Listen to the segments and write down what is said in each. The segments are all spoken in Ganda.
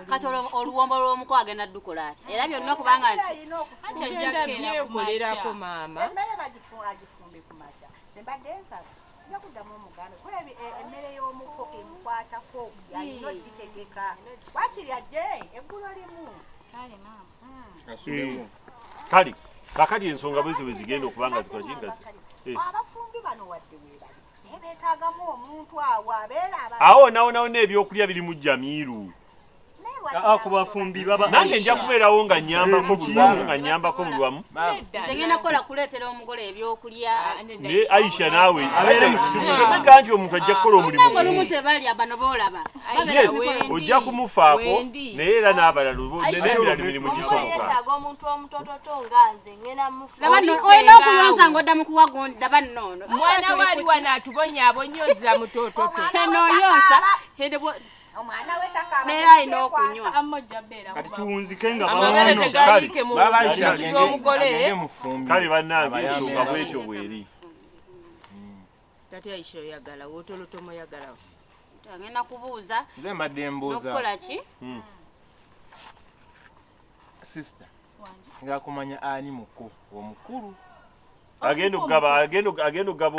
Kati oluwombo lw'omuko agenda ddukola ati. Era byonna kubanga nti byekolerako maama. Emmere bagifumbe ku makya. Mbadde nsaba. Nja kuddamu omugambe. Kuba emmere y'omuko emukwatako yalina ogitegeka. Wakiri ajje eggulo limu. Kale maama. Kale kakati ensonga bwezi bwe zigenda okubanga zikola kingazi. Abafumbi bano wadde weebali. Beetaagamu omuntu awo abeera awo nawo n'ebyokulya biri mu Jamiru. Kubafumbi baba nange nja kubeerawo nga nnyambako bulwamu nga nnyambako bulwamu. nze ngenda kukola kuleetera omugole ebyokulya. Ne Aisha naawe abeere mu kizibu tega nti omuntu ajja kukola omulimu nga olumu tebalya bano boolaba. ojja kumufaako naye era n'abalala n'ebirala mirimu gisoboka. omuntu omutoototo nga nze ngena olina okuyonsa ng'oddamu kuwa gundi daba nnono. Mwana wali wano atubonyaabonyozza mutoototo. Enooyonsa omwana we takaba. neera alina okunywa. kati tuwunzike nga Amabere tegayiike mu omugole. Kale bannange ensonga bwetyo bweri. Tati Aisha oyagala wotolotomo oyagalawo. Agenda kubuuza nze mbadde mbuuza n'okukola ki? sister nga kumanya ani muko omukulu agenda okugaba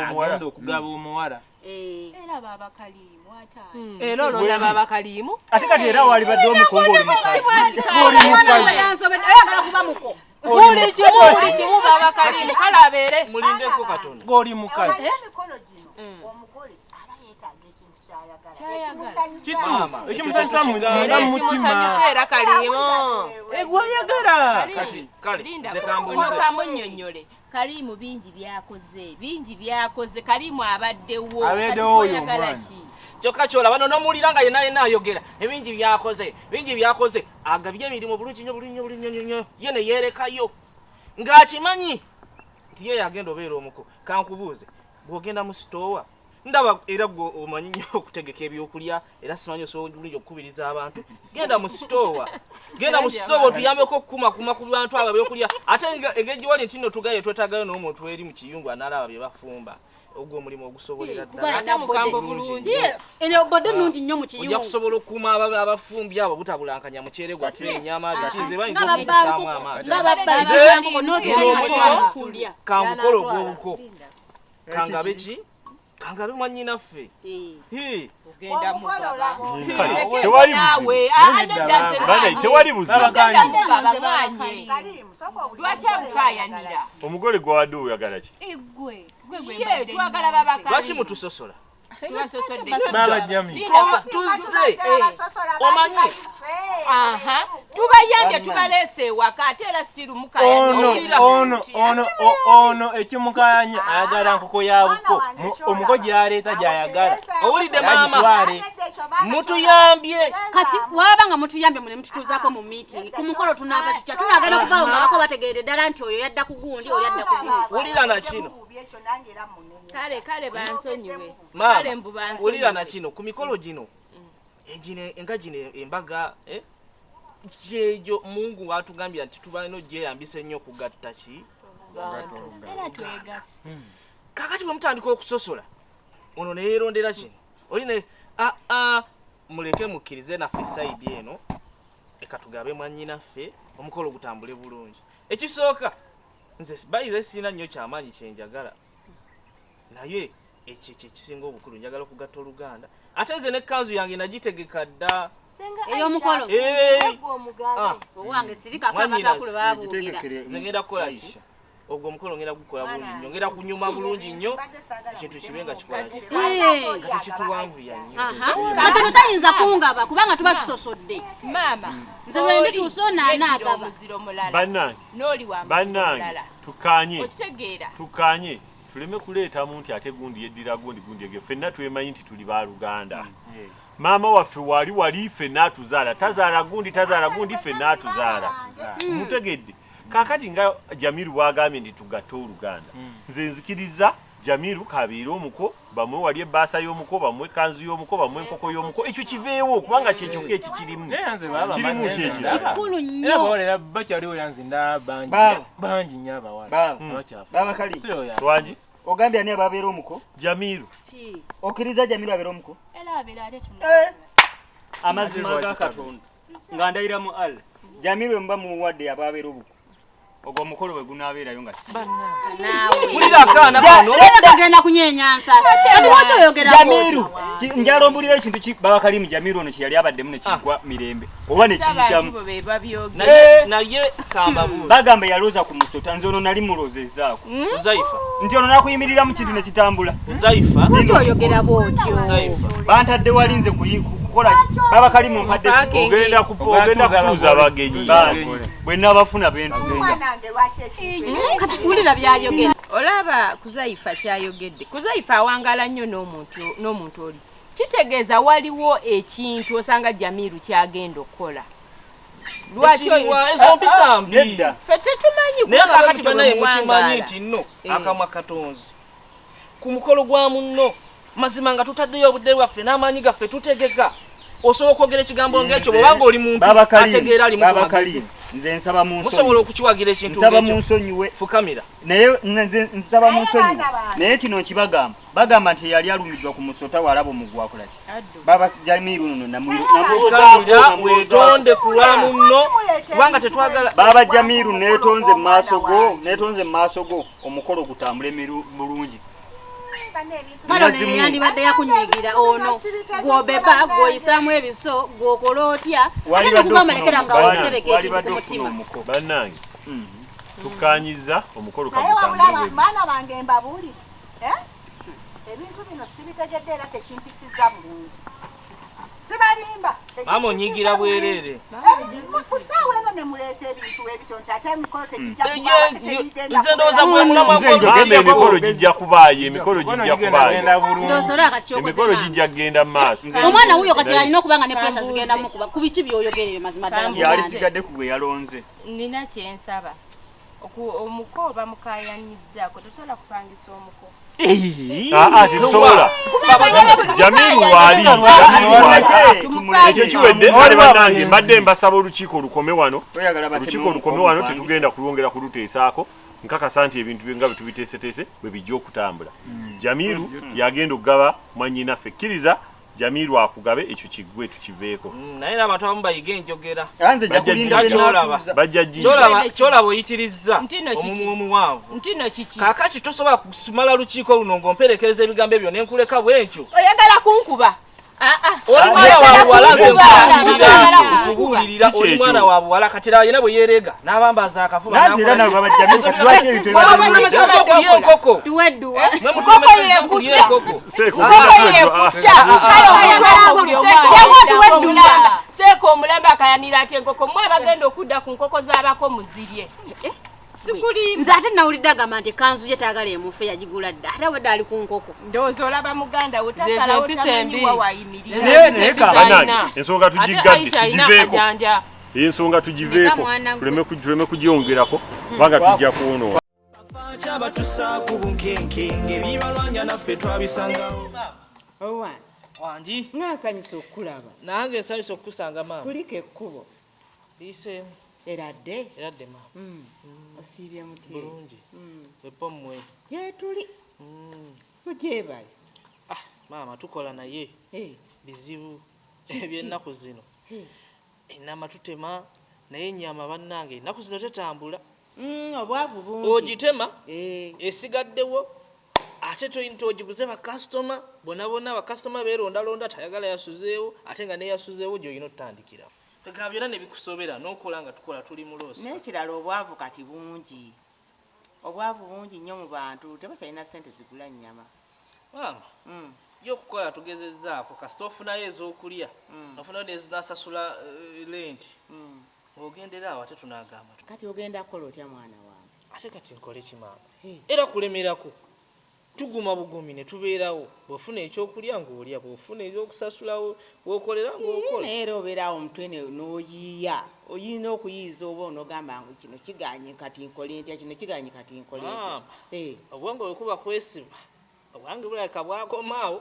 omuwala. era baba Kalimu ataani. Era olondaba abakalimu. ate kati era wali badde omukongo oli mukazi. oyagala kuba muko. Buli kimu baba Kalimu kale abeere. mulindeko katono ng'oli mukazi emikolo gino omugole aba yeetaaga ekintu kyayagala. ekimusanyusa nga Ekimusanyusa era Kalimu. egwayagala kale kamunnyonnyole. Kalimu bingi byakoze Kalimu abaddewo oyo omwana kyokka kyola bano n'omuwulira nga yenna ayogera ebingi byakoze agabye emirimu bulungi nnyo ye ne yeerekayo ng'akimanyi nti ye yagenda obeera omuko. Kankubuuze bw'ogenda mu sitoowa ndaba era gwe omanyi nnyo okutegeka ebyokulya era simanyi osobola bulungi okukubiriza abantu. Genda mu sitoowa otuyambeko okukuma ku bantu abo ebyokulya ate engeri wali nti nno tugaye twetaagayo n'omuntu eri mu kiyungu analaba bye bafumba. Ogwo omulimu ogusobolera ddala mukambo bulungi. eno bodde nnungi nnyo mu kiyungu. ojja kusobola okukuma abafumbi abo butabulankanya muceere gwaffe ennyama bikize bayinza okussaamu amaanyi. Kangukola ogw'obuko kangabe ki kangabe mwannyinaffe. Tewali buzibu. Lwaki abukaayanira? Omugole gwawadde oyagala ki? Twagala babaka. Lwaki mutusosola? baba Jami tuzze omanyi tubayambye tubaleese ewaka ate era stiru mukayanya ono ekimukayanya ayagala nkoko yabuko omuko gyaleeta gyayagala owulidde maama mutuyambye kati waba nga mutuyambye mune mututuzaako mu meeting ku mukolo tunaaba tutya tunagenda okuvaawo nga bako bategeredde ddala nti oyo yadda ku gundi oli yadda ku gundi. Wulira na kino kale bansonyiwe wulira na kino ku mikolo gino nga gino embaga gyejo Mungu atugambye nti tubalina ogyeyambisa ennyo okugatta ki kakati bwe mutandika okusosola ono ne yeerondera kino oline muleke mukkirize naffe sayidi eno eka tugabe mwannyinaffe omukolo gutambule bulungi. Ekisooka nze bayize sina nnyo kyamaanyi kyenjagala naye ekyo ekisinga obukulu njagala okugatta Oluganda ate nze n'ekkanzu yange nagitegeka dda ey'omukolo owange sirika akabatakulu baabuugira nze ngenda kukola ki ogwo omukolo ngenda gukola bulungi nnyo ngenda kunyuma bulungi nnyo ekintu kibe nga kikola ki kati kituwanvuya nnyo kati tayinza kungaba kubanga tuba tusosodde maama nze bwe ndituusa onaanaagaba bannange tukanye okitegeera tukanye tuleme kuleeta muntu ate gundi yeddira gundi ege ffenna twemanyi nti tuli ba Luganda. Maama waffe wali ffenna atuzaala tazaala gundi ffenna atuzaala mutegedde. Kakati nga Jamiru bwagambye nti tugatte Oluganda nze nzikiriza Jamiru kabeera omuko bamwe wali ebbaasa y'omuko bamwe kanzu y'omuko bamwe enkoko y'omuko ekyo kiveewo kubanga kyekyoka ekikirimu kirimu kikulu nnyo olera bakyaliwo era nze ndaba bangi nnyo abawala baba Kali twangi ogambye ani ababeera omuko Jamiru okkiriza Jamiru abeera omuko era abeera ate tunaa amazima ga Katonda nga ndayira mu Allah Jamiru mba muwadde ababeera obuko ogwo omukolo bwe gunaabeerayo nga si mulira akaana kano kagenda kunyenya nsasa kati lwaki oyogera Jamiru njalo mbulira ekintu babakalimu Jamiru ono kyeyali abaddemu ne kigwa mirembe oba ne kiyitamu naye kamba bagamba yalooza ku musota nze ono nali mulozezzaako Uzaifa nti ono nakuyimirira mu kintu ne kitambula Uzaifa lwaki oyogera bwotyo bantadde walinze kukola babakalimu mpadde ogenda kutuuza abagenyi bwe nabafuna bentugenda kati kulira byayogera olaba Kuzaifa kyayogedde Kuzaifa awangala nnyo n'omuntu oli kitegeeza waliwo ekintu osanga Jamiru kyagenda okukola lwaki ezo mpisa mbi ffe tetumanyi naye kakati banaye mukimanyi nti nno akamwa katonzi ku mukolo gwa munno mazima nga tutaddeyo obudde bwaffe n'amaanyi gaffe tutegeka osobola okwogera ekigambo ng'ekyo bwobanga oli muntu ategeera ali mukumagezi nze nsaba mu musobola okukiwagira ekintu nsaba mu nsonyiwe fukamira naye nze nsaba mu nsonyiwe naye kino bagamba nti yali alumiddwa ku musota walaba omugwakola ki baba Jamiru nno namufukamira wetonde ku lwa munno kubanga tetwagala baba Jamiru neetonze mu maaso go omukolo gutambule bulungi kalo yandibadde yakunyigira ono gwobeba gwoyisaamu ebiso gwokola otya ate nekugamba lekera nga otereka ekintu ku mutima bannange tukanyiza omukolo baana bange mbabuli ebintu bino sibitegedde era tekimpisiza bulungi sibalimba mama onyigira bwereere kusaawa eno ne muleeta ebintu ebityo nti ate emikolo nze ndowooza bwe emikolo gijja kubaayo emikolo gijja kugenda mu maaso omwana wuyo kati alina okubanga ne pressure zigenda mukuba ku biki by'oyogera ebyo mazima ddala yali sigadde ku gwe yalonze nina kyensaba omuko bamukayanyizzaako tosobola kupangisa omuko tetusobola Jamiru waali ekyo kiwedde ali bannange mbadde mbasaba olukiiko olukome wano tetugenda kulwongera kuluteesaako nkakasa nti ebintu nga bwe tubiteeseteese bwe bijja okutambula Jamiru yagenda okugaba mwannyinaffe kkiriza Jamiru akugabe ekyo kiggwe tukiveeko naye n'abantu abamu bayiga enjogera kyolaba oyitirizza omumwa omuwanvu kaakati tosobola kumala lukiiko luno ng'omperekereza ebigambo ebyo nenkuleka bwenkyo oyagala kunkuba oli mwana wa buwala nze nkubuulirira oli mwana wa buwala kati era yena bwe yeerega n'abambaza akafuba enkoko seeko omulembe akayanira ati enkoko mmwe bagenda okudda ku nkoko z'abako muzirye nze ate nawulidde agamba nti ekanzu ye taagala emufe yagigula dda ate wedde ali ku nkoko ndowooza olaba muganda we tasalawo tamanyiwa wayimirira ensonga tugigadde tugiveeko ensonga tugiveeko tuleme kugyongerako kubanga tujja kwonoona abatusaako bunkenkenge bibalwanya naffe twabisangawo wangi nsanyusa okulaba nange nsanyusa okukusanga maama kuliko ekkubo liiseemu eradde maama osiibye muti bulungi epo mmwe gyetuli mugyebale maama tukola naye bizibu eby'ennaku zino enama tutema naye ennyama bannange ennaku zino tetambula obwavu bungi ogitema esigaddewo ate toyinza ogiguze bakasitoma bonna bakasitoma beerondalonda tayagala yasuzeewo ate nga neyasuzeewo gy'olina otutandikira ega byonna ne bikusobera n'okola nga tukola tuli muloosi n'ekirala obwavu kati bungi nnyo mu bantu tebakyalina ssente zigula nnyama maama yokukola tugezezzaako kasita ofunayo ez'okulya ofunayo nezinasasula lenti ng'ogendera awo ate tunaagamba kati ogenda kukola otya mwana wange ate kati nkole kimaama era kulemerako tuguma bugumi ne tubeerawo bw'ofuna ekyokulya ng'olya bw'ofuna ebyokusasulawo bw'okolera ng'okola era obeerawo omutwe n'oyiiya oyina okuyiiza oba onogamba ngu kino kiganye kati nkole ntya kino kiganye kati nkole ntya obwonge bwekuba kwesiba obwange bulabika bwakomaawo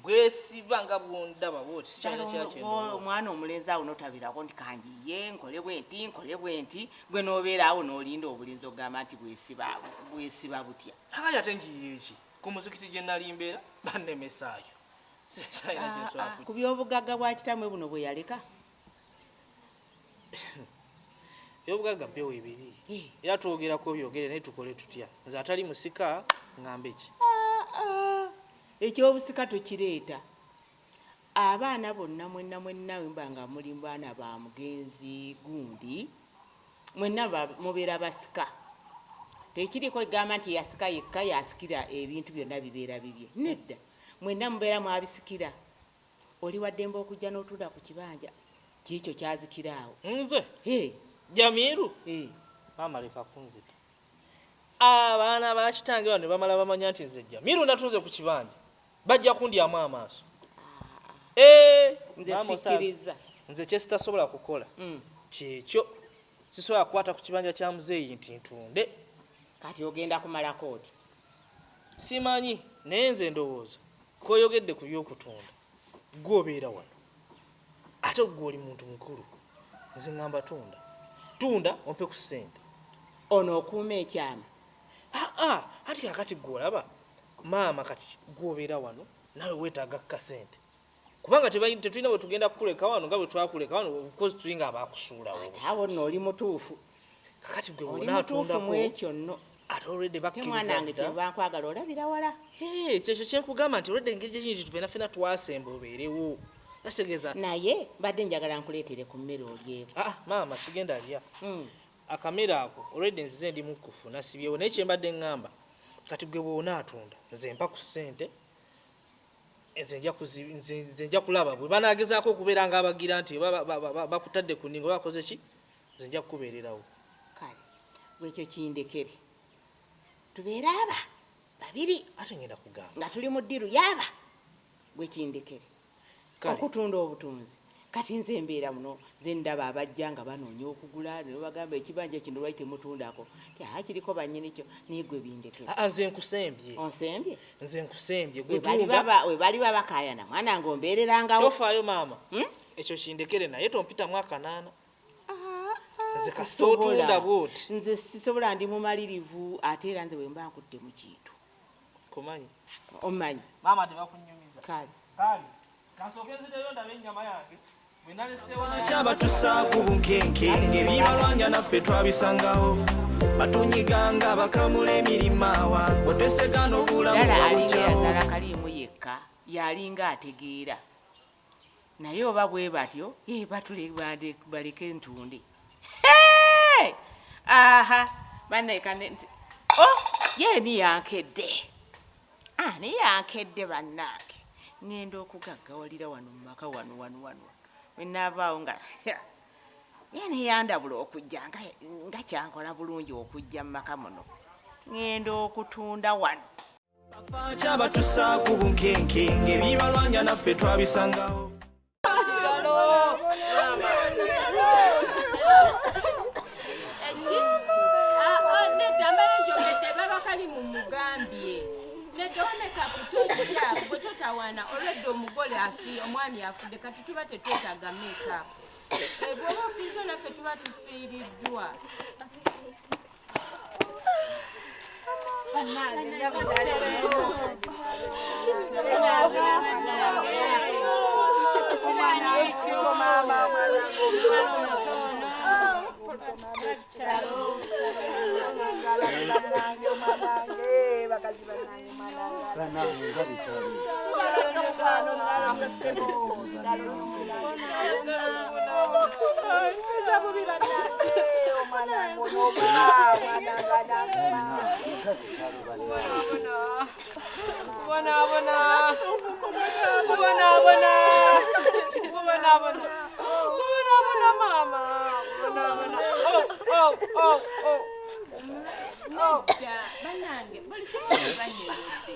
bwesiba nga bwondaba bwoti sikyalina kyakyenda omwana omulenzi awo notabirako nti kanjiye nkole bwe nti gwe n'obeeraawo n'olinda obulinzi ogamba nti bwesiba butya akati ate njiye eki ku muzikiti gye nali mbeera bannemesaayo ku byobugagga bwa kitamwe buno bwe yaleka Ebyobugagga mpewo ebiri. Era twogerako byogere naye tukole tutya. Nze atali musika ng'ambe ki? Ekyobusika tukireeta. Abaana bonna mwenna wemba nga muli baana ba mugenzi gundi. Mwenna mubeera basika. Tekiriko egamba nti yasika yekka yasikira ebintu byonna bibeera bibye. Nedda. Mwenna mubeera mwabisikira. Oli waddemba okujja n'otuda ku kibanja. Kiikyo kyazikiraawo. Nze? Jamiru? Maama leka kunzita. Abaana ba kitange bano bamala bamanya nti nze Jamiru natunze ku kibanja. Bajja kundyamu amaaso. Nze sikiriza. Nze kyesitasobola kukola. Kyekyo. Sisobola kukwata ku kibanja kya muzeeyi nti ntunde. Kati ogenda kumala kooti. Simanyi naye nze ndowooza koyogedde ku by'okutunda gw'obeera wano ate gwe oli muntu mukulu nze ŋŋamba tunda ompe ku ssente ono okuuma ekyama. Ati kakati gw'olaba maama kati gw'obeera wano nawe weetaaga kkasente kubanga tetulina bwe tugenda kukuleka wano nga bwe twakuleka wano because tulinga abaakusuulawo. Awo nno oli mutuufu. Kakati gwe bw'onaatundako mu ekyo nno. Ate olwedde bakkiriza mwana wange kyebankwagala olabira wala. Kyekyo kyenkugamba nti olwedde engeri gyekindi tufena twasemba obeerewo. Nategeeza naye mbadde njagala nkuleetere ku mmere olyewo. Maama sigenda lya. Akamere ako olwedde nzize ndi mukufu nasibyewo naye kyembadde ŋŋamba kati gwe bw'onaatunda nze mpa ku ssente nze nja kulaba bwe banaagezaako okubeera ng'abagira nti bakutadde ku nningo bakoze ki nze nja kukubeererawo. Kale bwekyo kindekere tubeera aba babiri ate ngenda kugamba nga tuli mu ddiru yaba bwekindekere okutunda obutunzi kati nze mbeera muno nze ndaba abajja nga banoonya okugula ne bagamba ekibanja kino lwaki temutundako kiriko bannyini kyo naye gwe bindekere. Nze nkusembye. Onsembye? Nze nkusembye we bali babakaayana mwana ng'ombeererangawo. Tofaayo maama ekyo kindekere naye tompitamu akanaana. Nze kasita otunda bw'oti. Nze sisobola ndi mumalirivu ate era nze bwe mba nkutte mu kintu. Kumanyi? Omanyi. Maama tebakunyumiza. Kale. Kansooke nzireyo ndabe ennyama yange. Bwe naleseewo kyabatusa ku bunkenkenge bibalwanya naffe twabisangawo. Batunyiganga bakamula emirima bwe twesegana obulamu bwabujjawo. Ddala kaliimu yekka yalinga ategeera. Naye oba bwe batyo batule baleke ntunde. Yeeni yankedde. Ani yankedde bannange. Ngenda okugaggawalira wano mu maka wano. We naavaawo nga yeeni yandabula okujja nga kyankola bulungi okujja mu maka muno. Ngenda okutunda wano. Bafaaki abatusa ku bunkenkenge bibalwanya naffe twabisangawo. Omwami afudde kati tuba tetwetaaga make-up. Bw'oba ofiizo naffe tuba tufiiriddwa. Banange, buli kimu banyerudde.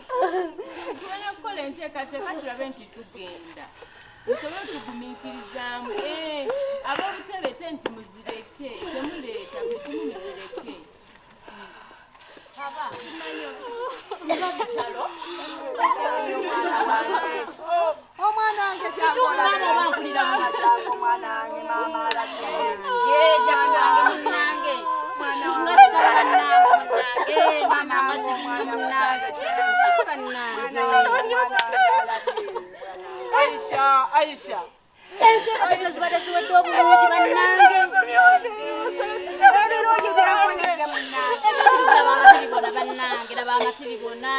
Tulina kukola enteekateeka tulabe nti tugenda. Musobole tugumiikirizaamu. Ab'obutebe tenti muzireke, temuleeta buli kimu mukireke. Baba, simanyi nga bitalo. Omwana wange ky'akola oba mpulira mu omwana wange maama alabye. Jakuwange munnange. Mwana wange mama Aisha enteekateeka zibadde ziwedde obulungi bannange ebirungi byakoledde munnange laba amatibibona bannange laba amatibibona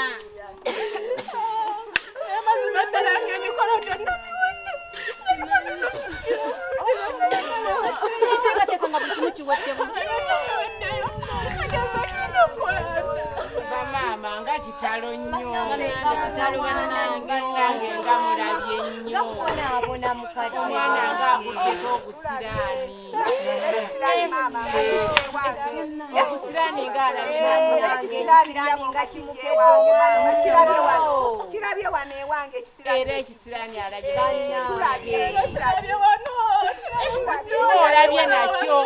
amazima ddala ng'emikono gyonna enteekateeka nga buli kimu kiwedde bamaama nga kitalo nnyo kitalo bannange nga mulabye nnyo bonaabona mukadde omwana nga akuddeko obusiraani obusiraani ngaalabirani nga kimukeddewo kirabye wano ewange era ekisiraani alabye nakyo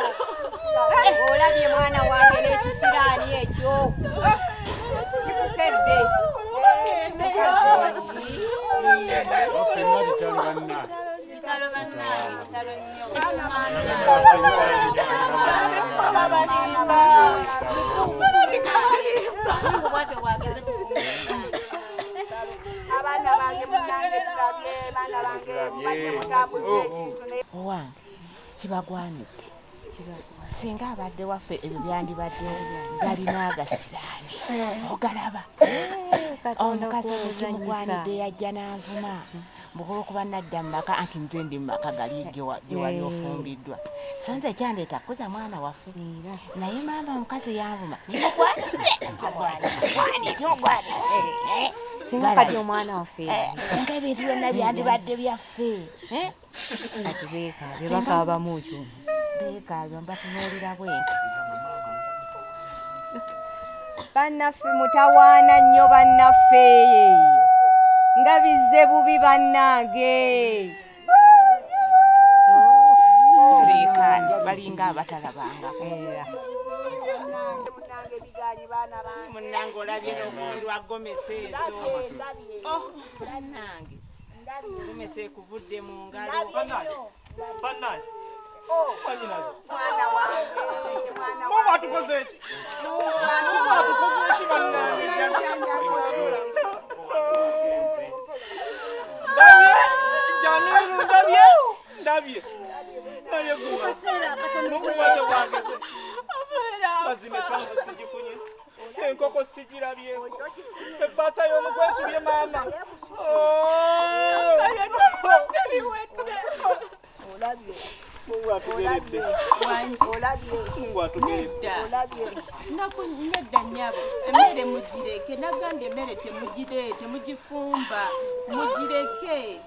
olabye mwana wange n'ekisiraani ekyo kimukedde kitalo bannange kitalo nnyo bwatyo bwageze abaana bange munange tulabye baana bange badde mutambuze ekintu owange kibagwanidde singa abadde waffe ebyo byandibaddewo galina agasiraani ogalaba omukazi ekimugwanidde yajja n'anvuma mbukola okuba nadda mu maka anti nze ndi mu maka gali gyewali ofumbiddwa so nze ekyandeeta kuza mwana waffe naye maama omukazi yanvuma kimugwanidde singa kati omwana waffe nga ebintu byonna byandibadde byaffe kati beekaabye bakaabamu kyo beekaabye mbatunuulira bwenti bannaffe mutawaana nnyo bannaffe nga bizze bubi bannange beekaani balinga abatalabangako munnange olabye n'okubirwa gomesa ezo bannange gomesa ekuvudde mu ngalo Bannange. mwana wange Muba tukoze ki? Muba tukoze ki bannange? Ndabye. Naye guma. N'okukwata bwageze. Mazime kangu sigifunye. Enkoko sigirabye. Ebbaasa y'omugwesubye maama. olabye Mungu atugeredde. Mungu atugeredde. Nedda nnyabo emmere mugireke nagamba emmere temugifumba mugireke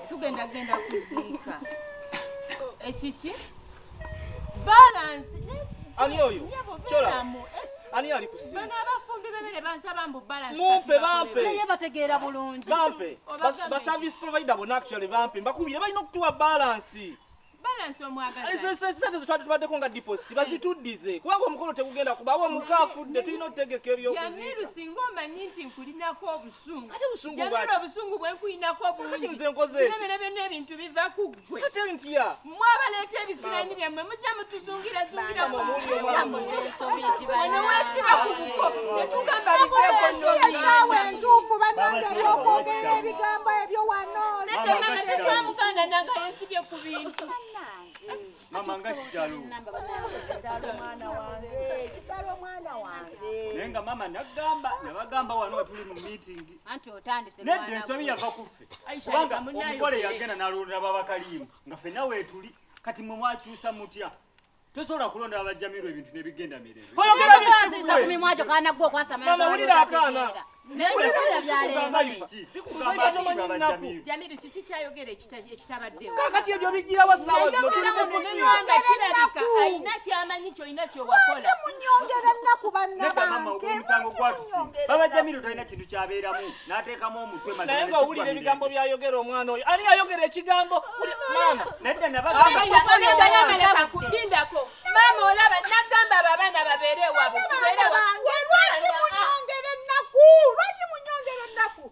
tugenda kusiika ekiki balansi Ani oyo? Chola. Ani ali kusiika? bano abafumbi b'emmere bansaba mbu balansi Mumpe bampe. naye bategeera bulungi Bampe. Ba service provider bona actually bampe. Mbakubire balina okutuwa balance. balansi omwagaza Sente zitwatubaddeko nga deposit bazituddize kubanga omukolo tegugenda kubawo omukafudde tulina otegeka ebyokuziika. Jamiru singa omanyi nti nkulinako obusungu Ate busungu Jamiru bwaki? obusungu bwe nkulinako bulungi Nze nkoze ki? byonna ebintu biva ku ggwe Ate ntya? mwabaleeta ebisiraani byammwe mujja mutusungira wano wasiba ku buko netugamba biveegonobisawe entuufu bannange ebyokwogera ebigambo ebyo wano nedda mama tekyamuganda nanga yesibye ku bintu mama nga kitalo mwana wange naye nga mama nabagamba wano watuli mu meeting anti otandise nedda ensobi yava kuffe kubanga omugole yagenda nalonda babakalimu nga ffenna weetuli kati mwe mwakyusa mutya tosobola kulonda abajjamiru ebintu nebigenda mirembe asiisa ku mimwa gyo kaana gwe okwasamawulira akaana nebibira byalenze Jamiru kiki kyayogera ekitabaddewo kakati ebyo bigira wasaawa zino tulimunyanga kirabika ayina kyamanyi kyolina kyowakola munyongera ennaku nedda mama ogw'omusango gwatusinga babajjamiru talina kintu kyabeeramu n'ateekamu omutwe naye nga owulira ebigambo byayogera omwana oyo ani yayogera ekigambo maama nedda lindako maama olaba nagamba abo abaana babeere ewabwe munyongera ennaku lwaki munyongera ennaku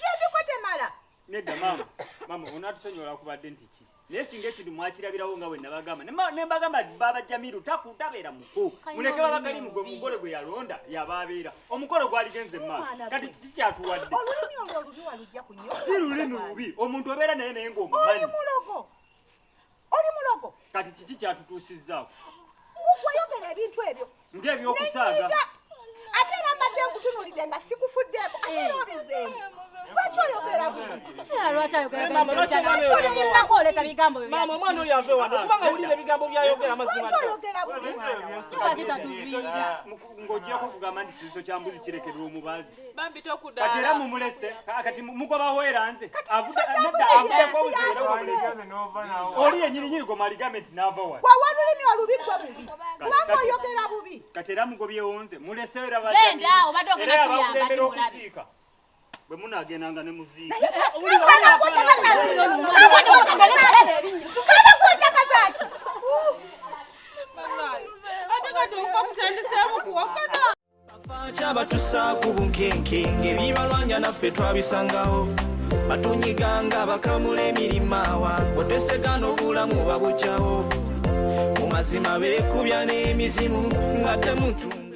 yendiko temala nedda mama mama onatusonyola kubadde ntiki naye singa ekintu mwakirabirawo nga bwe nabagamba ne mbagamba baba Jamiru tabeera muku muleke babakalimu gwe mugole gwe yalonda yababeera omukolo gwaligenze maaso kati kiki kyatuwadde olulimi olwo olubi walujja ku nnyo si lulimi lubi omuntu obeera naye ng'omumanyi oli mulogo kati kiki kyatutuusizzaako wayogera ebintu ebyo ng'ebyokusaaga ate era mbadde nkutunulidde nga sikufuddeeko ate era obizeemu lwaki oyogera mama omwana oyo ave wano kubanga wulira ebigambo byayogera amazima ng'ogyeko kugamba nti kiziso kya mbuzi kirekerwa omubaazi kati era mumulese kati mugobawo era nze avuddeko oli yenyininyini gwe mwaligambe nti naava wano olulimi olubi gwe bubi kubanga oyogera bubi kati era mugobyewo nze mulese era abakulembera okuziika bwe munagendanga ne muziika batussa ku bunkenkenge bibalwanya naffe twabisangawo batunyiganga bakamula emirimaawa bwetwesegana obulamu babukyawo mu mazima beekubya n'emizimu nga temutu